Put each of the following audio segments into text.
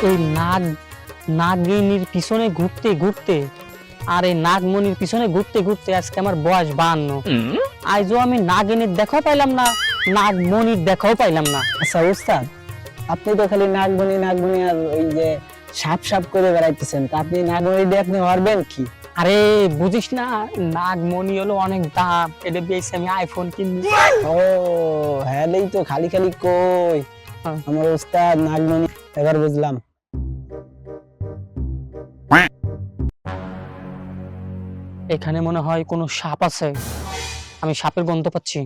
এই নাগিনীর পিছনে ঘুরতে ঘুরতে আর এই নাগমণির পিছনে ঘুরতে ঘুরতে আজকে আমার বয়স 52। আজও আমি নাগিনীর দেখাও পাইলাম না, নাগমণির দেখাও পাইলাম না। আচ্ছা উস্তাদ, আপনি তো খালি নাগমণি নাগমণি আর ওই যে সাপ সাপ করে বেড়াইতেছেন, তা আপনি নাগমণি দিয়ে আপনি হারবেন কি? আরে বুঝিস না, নাগমণি হলো অনেক দাম, এটা বেশি আমি আইফোন কিনবো। ও হ্যাঁ, তো খালি খালি কই আমার উস্তাদ নাগমণি, এবার বুঝলাম। এখানে মনে হয় কোনো সাপ আছে, আমি সাপের গন্ধ পাচ্ছি।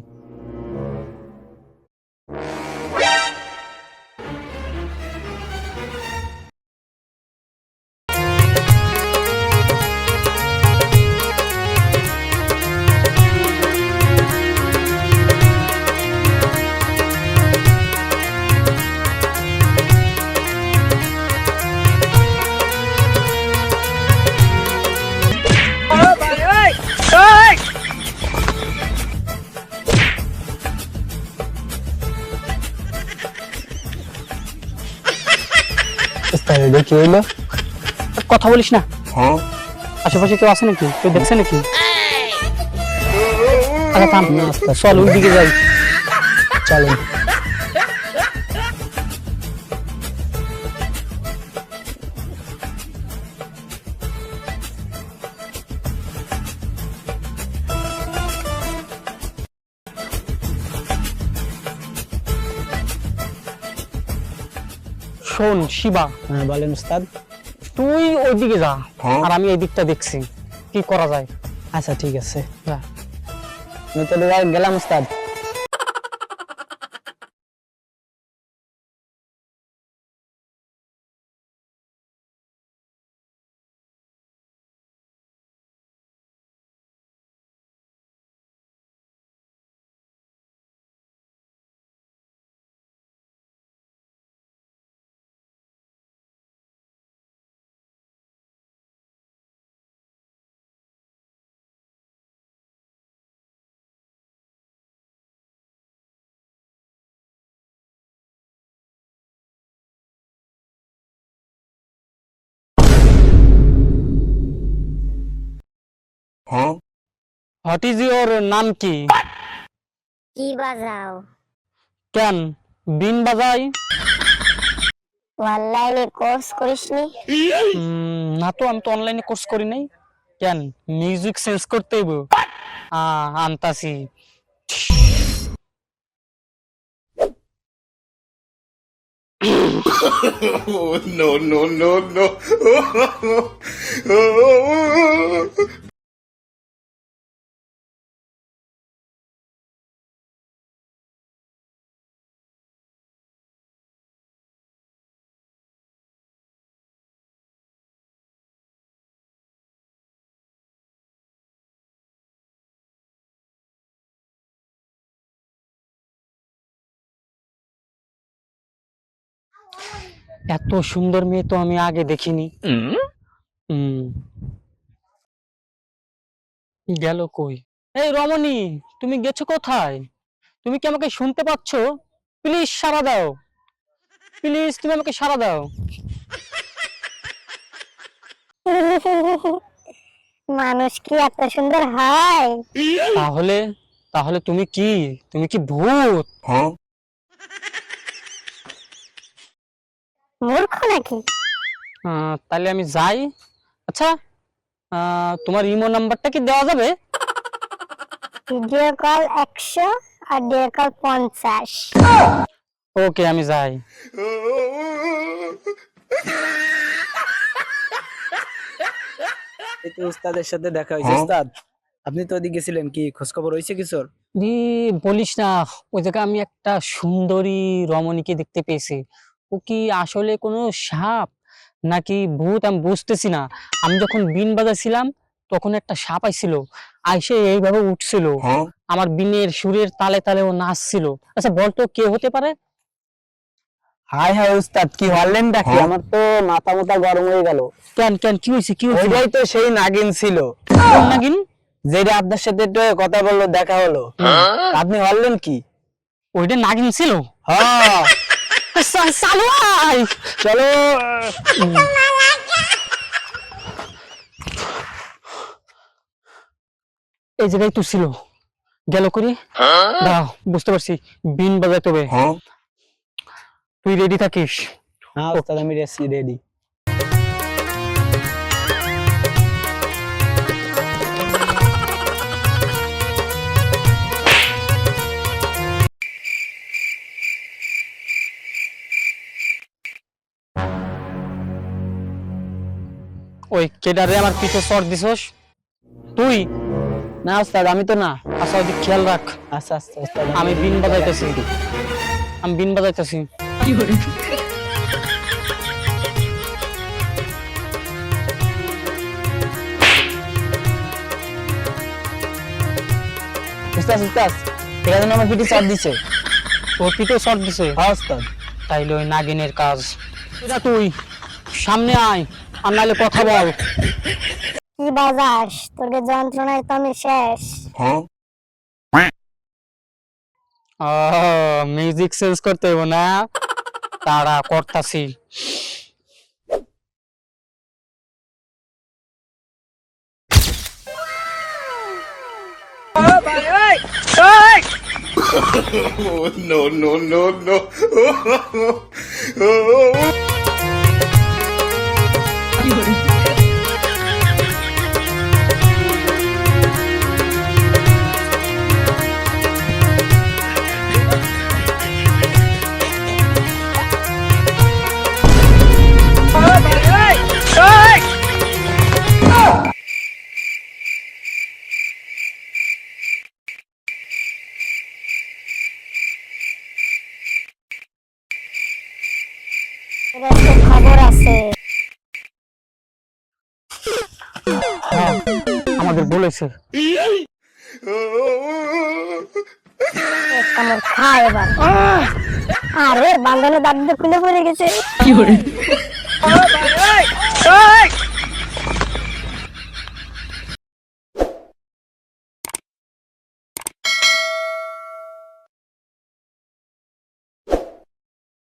উস্তাদ এটা কি হইলো? কথা বলিস না। আশেপাশে কেউ আছে নাকি? কেউ দেখছে নাকি? আচ্ছা থাম, চল ওই দিকে যাই। চলেন। শোন শিবা, হ্যাঁ বলেন উস্তাদ। তুই ওই দিকে যা আর আমি এই দিকটা দেখছি কি করা যায়। আচ্ছা ঠিক আছে, যা। আমি তো গেলাম উস্তাদ। হোয়াট ইজ ইওর নাম কি? কি বাজাও? কেন বিন বাজাই? অনলাইনে কোর্স করিসনি? না তো, আমি তো অনলাইনে কোর্স করি নাই। কেন মিউজিক সেন্স করতে হইব? আনতাছি। No, no, no, no. এত সুন্দর মেয়ে তো আমি আগে দেখিনি। গেল কই? এই রমণী, তুমি গেছো কোথায়? তুমি কি আমাকে শুনতে পাচ্ছ? প্লিজ সাড়া দাও, প্লিজ তুমি আমাকে সাড়া দাও। মানুষ কি এত সুন্দর হয়? তাহলে তাহলে তুমি কি, তুমি কি ভূত? মূর্খ নাকি? তাহলে আমি যাই। আচ্ছা, তোমার ইমো নাম্বারটা কি দেওয়া যাবে? ভিডিও কল 100 আর অডিও কল 50। ওকে, আমি যাই। এই তো উস্তাদের সাথে দেখা হয়েছে। উস্তাদ আপনি তো ওদিকে গেছিলেন, কি খোঁজ খবর হয়েছে কিছুর? বলিস না, ওই জায়গায় আমি একটা সুন্দরী রমণীকে দেখতে পেয়েছি। ও কি আসলে কোনো সাপ নাকি ভূত আমি বুঝতেছি না। আমি যখন বিন বাজাচ্ছিলাম তখন একটা সাপ আইছিল, আইসে এইভাবে উঠছিল, আমার বিনের সুরের তালে তালে ও নাচছিল। আচ্ছা বলতো কে হতে পারে? হাই হাই উস্তাদ, কি হলেন ডাকি? আমার তো মাথা মোটা গরম হয়ে গেল। কেন কেন কি হয়েছে, কি হয়েছে? ওইটাই তো সেই নাগিন ছিল। কোন নাগিন? যেটা আপনার সাথে একটু কথা বললো, দেখা হলো। আপনি হলেন কি? ওইটা নাগিন ছিল? হ্যাঁ চালু আয়। চলো। এই জায়গায় তো ছিল, গেল করি। দাঁড়াও, বুঝতে পারছি, বিন বাজাতে হবে। তুই রেডি থাকিস। হ্যাঁ ওস্তাদ, আমি রেডি। ওই কেডারে আমার পিঠে চড় দিছস তুই? না ওস্তাদ, আমি তো না। আচ্ছা ওদিক খেয়াল রাখ। আচ্ছা আচ্ছা ওস্তাদ, আমি বিন বাজাইতেছি, আমি বিন বাজাইতেছি। উস্তাদ উস্তাদ, ঠিক আছে, আমার পিঠে চাপ দিছে। তোর পিঠে চড় দিছে? হ্যাঁ ওস্তাদ। তাইলে ওই নাগিনের কাজ। এটা তুই সামনে আয়, আর নাহলে কথা বল। কি বাজাস, তোর যন্ত্রণায় তো আমি শেষ। মিউজিক চেঞ্জ করতে হইব না, তারা করতাছি। Oh, no, no, no, no. তোর একটা খবর আছে। হ্যাঁ, আমাদের বলেছে। এক কামড় খা এবার। আরে বান্ধনে দাঁত দিয়ে খুলে পড়ে গেছে।